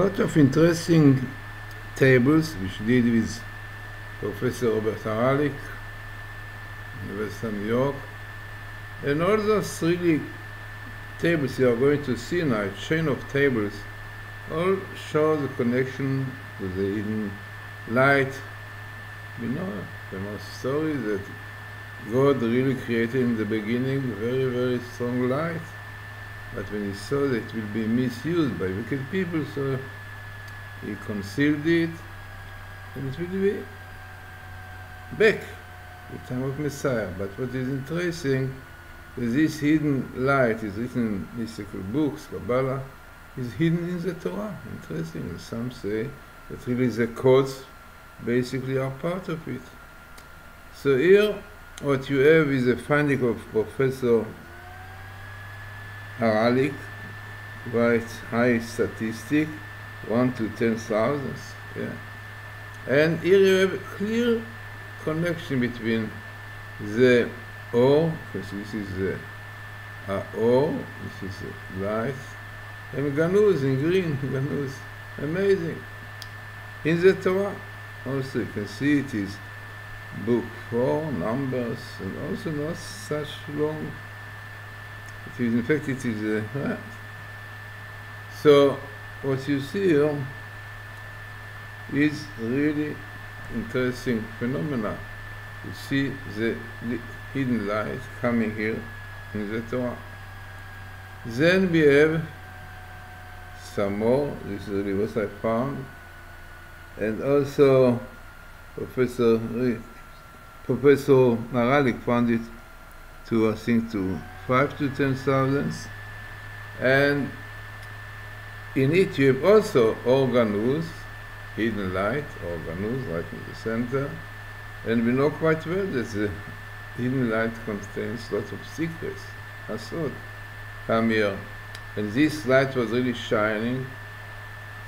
lot of interesting tables which did with Professor Robert Haralick, University of New York, and all those really tables you are going to see now, a chain of tables, all show the connection to the hidden light. You know, famous story that God really created in the beginning very, very strong light, but when he saw that it will be misused by wicked people, so he concealed it, and it will be back the time of Messiah. But what is interesting is this hidden light is written in mystical books, Kabalah, is hidden in the Torah. Interesting. And some say that really the codes basically are part of it. So here what you have is a finding of Professor Haralick, quite high statistic, 1 to 10,000. Yeah. And here you have a clear connection between the or, because this is the or, this is the light, and ganuz in green, ganuz, amazing. In the Torah, also you can see it is book 4, numbers, and also not such long. It is, in fact, it is right. So what you see here is really interesting phenomena. You see the hidden light coming here in the Torah. Then we have some more. This is really what I found. And also Professor Haralick found it to, I think, to 5 to 10,000. And in it you have also organuz, hidden light, organuz, right in the center. And we know quite well that the hidden light contains lots of secrets. Asod, come here. And this light was really shining.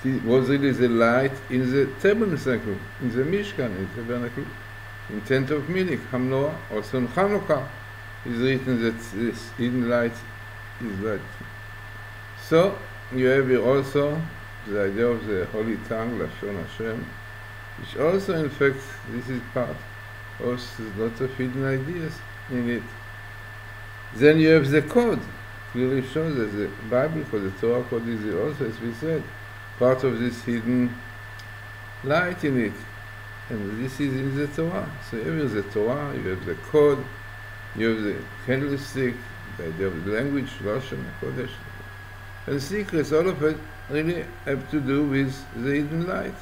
It was really the light in the tabernacle, in the Mishkan, in the tabernacle, in tent of Minik, Hamnoah, also in Hanukkah is written that this hidden light is light. So you have here also the idea of the holy tongue, Lashon Hashem, which also, in fact, this is part of lots of hidden ideas in it. Then you have the code. Clearly shows that the Bible code, the Torah code, is also, as we said, part of this hidden light in it. And this is in the Torah. So you have the Torah, you have the code, you have the candlestick, the idea of the language, Lashon, Kodesh. And secrets, all of it really have to do with the hidden light.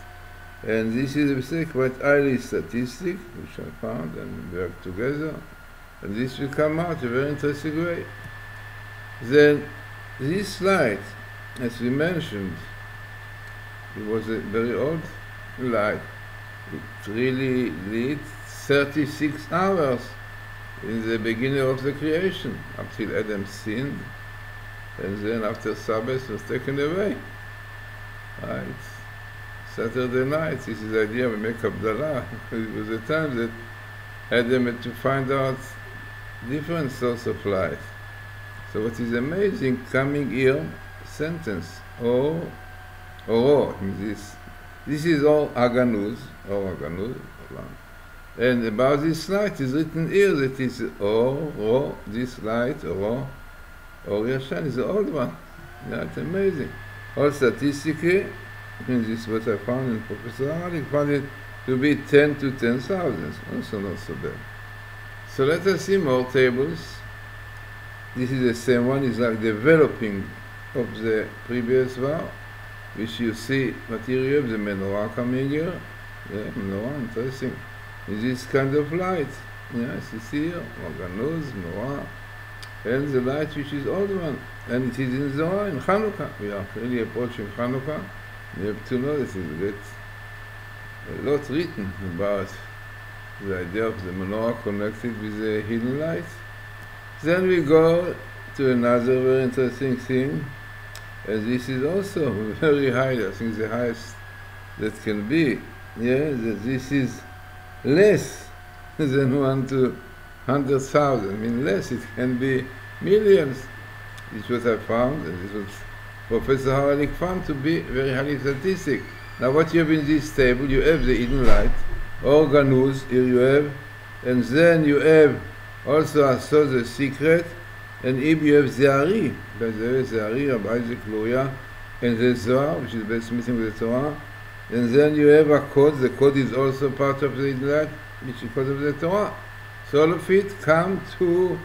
And this is, we say, quite highly statistic, which I found and worked together. And this will come out in a very interesting way. Then this light, as we mentioned, it was a very old light. It really lit 36 hours in the beginning of the creation, up till Adam sinned, and then after Sabbath was taken away. Right? Saturday night, this is the idea we make Kabalah. It was a time that Adam had to find out different source of light. So what is amazing, coming here, sentence, or this is all aganuz, or aganuz, and about this light is written here that is or, this light, or Yashan is the old one. That's amazing. All statistically, this is what I found in Professor Haralick, found it to be 10 to 10,000, also not so bad. So let us see more tables. This is the same one, it's like developing of the previous one, which you see, but here you have the menorah coming here. Yeah, menorah, interesting. In this kind of light. Yes, you see here, organuz, menorah, and the light which is old one. And it is in Zohar, in Hanukkah. We are really approaching Hanukkah. You have to know that you get a lot written about the idea of the menorah connected with the hidden light. Then we go to another very interesting thing, and this is also very high, I think the highest that can be. Yeah, that this is less than 1 to 100,000. I mean, less, it can be millions. This is what I found, and this was Professor Haralik found to be very highly statistic. Now what you have in this table, you have the hidden light, organus, here you have, and then you have also I saw the secret, and here you have the Ari, by the way, the Ari of Isaac Luria, and the Zohar, which is the best meeting with the Torah, and then you have a code, the code is also part of the hidden light, which is part of the Torah. So all of it come to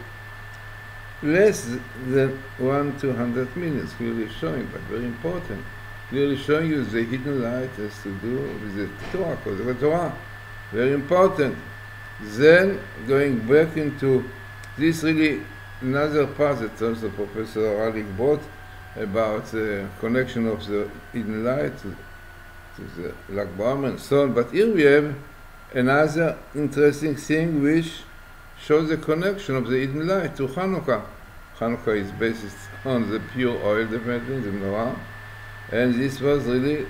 less than 1/200 minutes, clearly showing, but very important, clearly showing you the hidden light has to do with the Torah, code of the Torah, very important. Then going back into this really another part that also Professor Haralik brought about the connection of the hidden light to the Lag BaOmer and so on. But here we have another interesting thing which shows the connection of the hidden light to Hanukkah. Hanukkah is based on the pure oil, definitely, the menorah, and this was really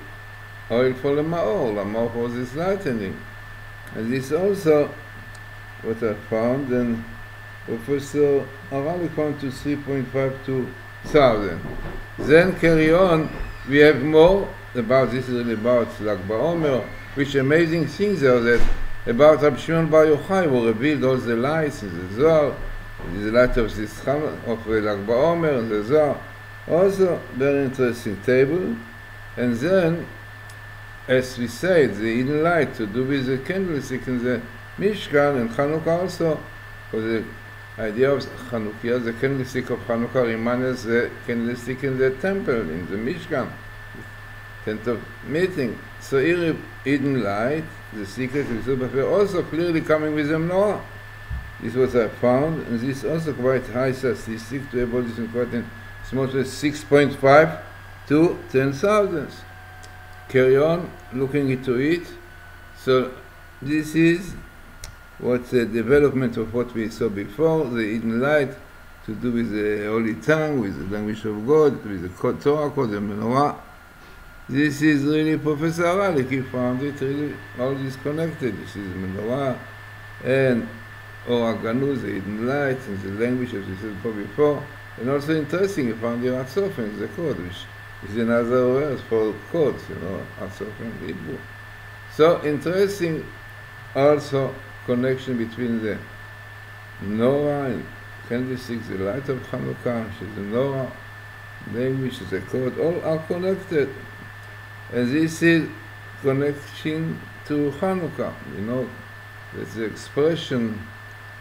oil for the Maor. The Maor was this lightening. And this also what I found, and Professor Haralik found to 3.52 thousand. Then carry on, we have more about this, is really about Lag BaOmer, which amazing things are that about Rabbi Shimon Bar Yochai who revealed all the lights in the Zohar, the light of this of Lag BaOmer and the Zohar. Also very interesting table. And then, as we said, the hidden light to do with the candlestick in the Mishkan and Chanukah also, for the idea of Chanukah, the candlestick of Chanukah reminds the candlestick in the temple, in the Mishkan, tent of meeting. So here, hidden light, the secret of the Super also clearly coming with the menorah. This is what I found, and this is also quite high statistic to have all this in quite small, 6.5 to 10,000. Carry on looking into it. So this is what the development of what we saw before, the hidden light to do with the holy tongue, with the language of God, with the Torah code, the menorah. This is really Professor Haralik, he found it really all this connected. This is menorah and organus, the hidden light, and the language as we said before. And also interesting, he found the Atzofen, the code, which is another word for codes, Atzofen, Hebrew. So interesting also connection between the menorah and candlesticks, the light of Hanukkah, which is the menorah, language, the code, all are connected. And this is connection to Hanukkah. That's the expression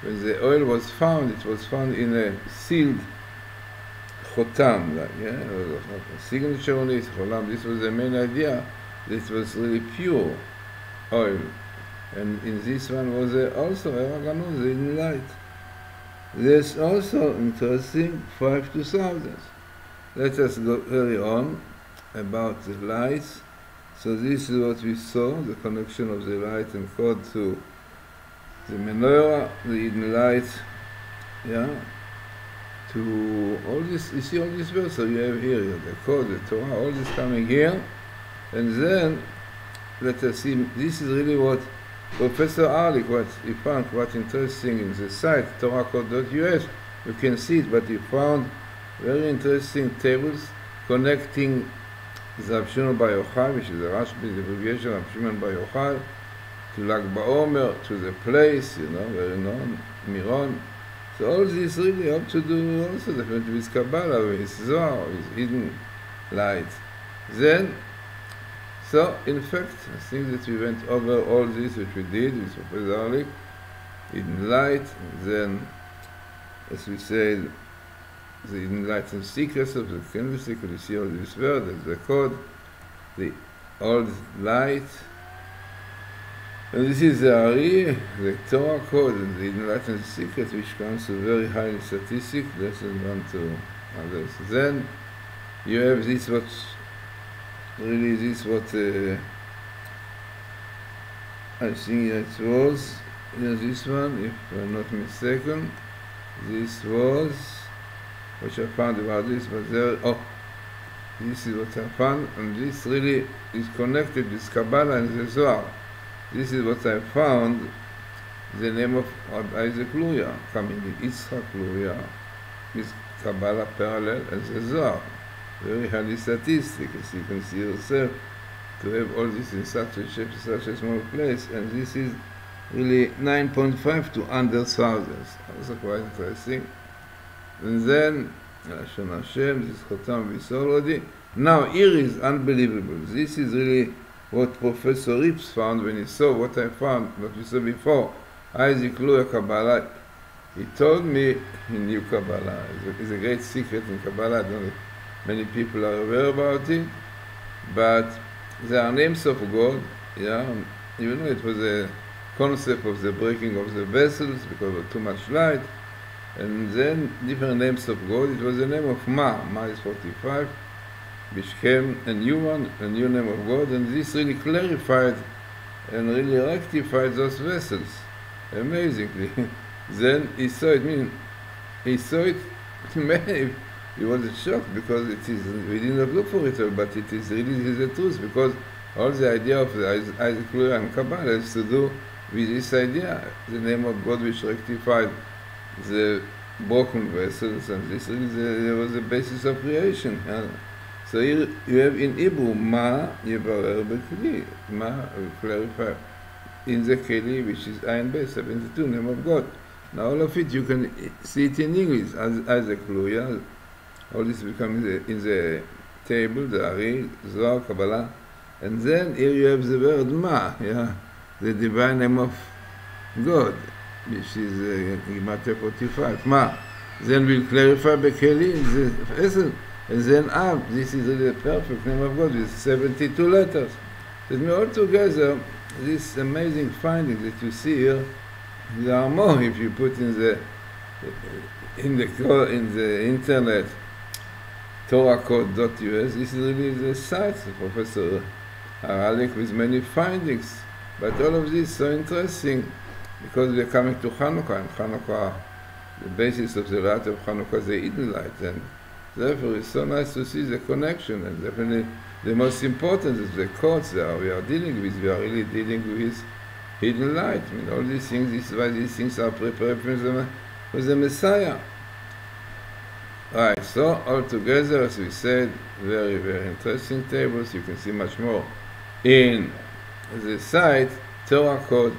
when the oil was found, it was found in a sealed chotam, a signature on it, cholam. This was the main idea. This was really pure oil. And in this one was also organus, the hidden light. There's also interesting 5 to 1,000. Let us go carry on about the lights. So this is what we saw, the connection of the light and code to the menorah, the hidden light, to all this, you see all this verse, so you have here the code, the Torah, all this coming here. And then, let us see, this is really what Professor Haralik, what he found quite interesting in the site, torahcode.us, you can see it, but he found very interesting tables connecting the Rabbi Shimon Bar Yochai, which is the Rashbi, the abbreviation of Shimon Bar Yochai, to Lag BaOmer, to the place, very known, Miron. So all this really have to do also definitely with Kabalah, with Zohar, with hidden light. Then, so in fact, I think that we went over all this which we did with Professor Haralik, hidden light, and then, as we said, the hidden light and secrets of the candlestick, you see all this word, the code, the old light. And this is the Ari, the Torah code, and the hidden light and secret, which comes to very high statistic, less than 1 to others. Then you have this what, really this what, I think it was, this one, if I'm not mistaken, this was, which I found about this, but there, this is what I found, and this really is connected with Kabalah and the Zohar. This is what I found, the name of Isaac coming in Yitzchak Luria, with Kabalah parallel as the Zohar. very highly statistic, as you can see yourself, to have all this in such a shape, such a small place, and this is really 9.5 to under thousands. Also quite interesting. And then, Hashem Hashem, this Chotam Visorodi. Now, here is unbelievable. This is really what Professor Rips found when he saw what I found, what we saw before. Isaac Luria Kabalah. He told me he knew Kabalah. It's a great secret in Kabalah. I don't know if many people are aware about it. But there are names of God. Yeah, even though it was a concept of the breaking of the vessels because of too much light. And then different names of God. It was the name of Ma. Ma is 45, which came a new one, a new name of God. And this really clarified and really rectified those vessels. Amazingly. Then he saw it, he saw it, he was shocked because it is, we did not look for it all, but it is really the truth, because all the idea of the Isaac Luria and Kabalah has to do with this idea, the name of God which rectified the broken vessels, and this really was the basis of creation. So here you have in Hebrew, Ma, Yevarer B'Kli, Ma, clarify, in the Keli, which is Ayin Beis, 72, name of God. Now all of it, you can see it in English, as Isaac Luria. All this becomes in the table, the Ari, Zohar, Kabalah. And then here you have the word Ma, yeah, the divine name of God, which is Matityahu 45, Ma. Then we'll clarify Bekeli in the essence. And then Ab, this is the perfect name of God with 72 letters. That means all together, this amazing finding that you see here, there are more if you put in the internet torahcode.us. This is really the site of Professor Haralik with many findings. But all of this is so interesting because we are coming to Hanukkah, and Hanukkah, the basis of the light of Hanukkah is the Eden light, and therefore it's so nice to see the connection. And definitely the most important is the codes that we are dealing with. We are really dealing with hidden light. I mean, all these things, this is why these things are prepared for the Messiah. Right, so all together, as we said, very, very interesting tables. You can see much more in the site torahcode.us.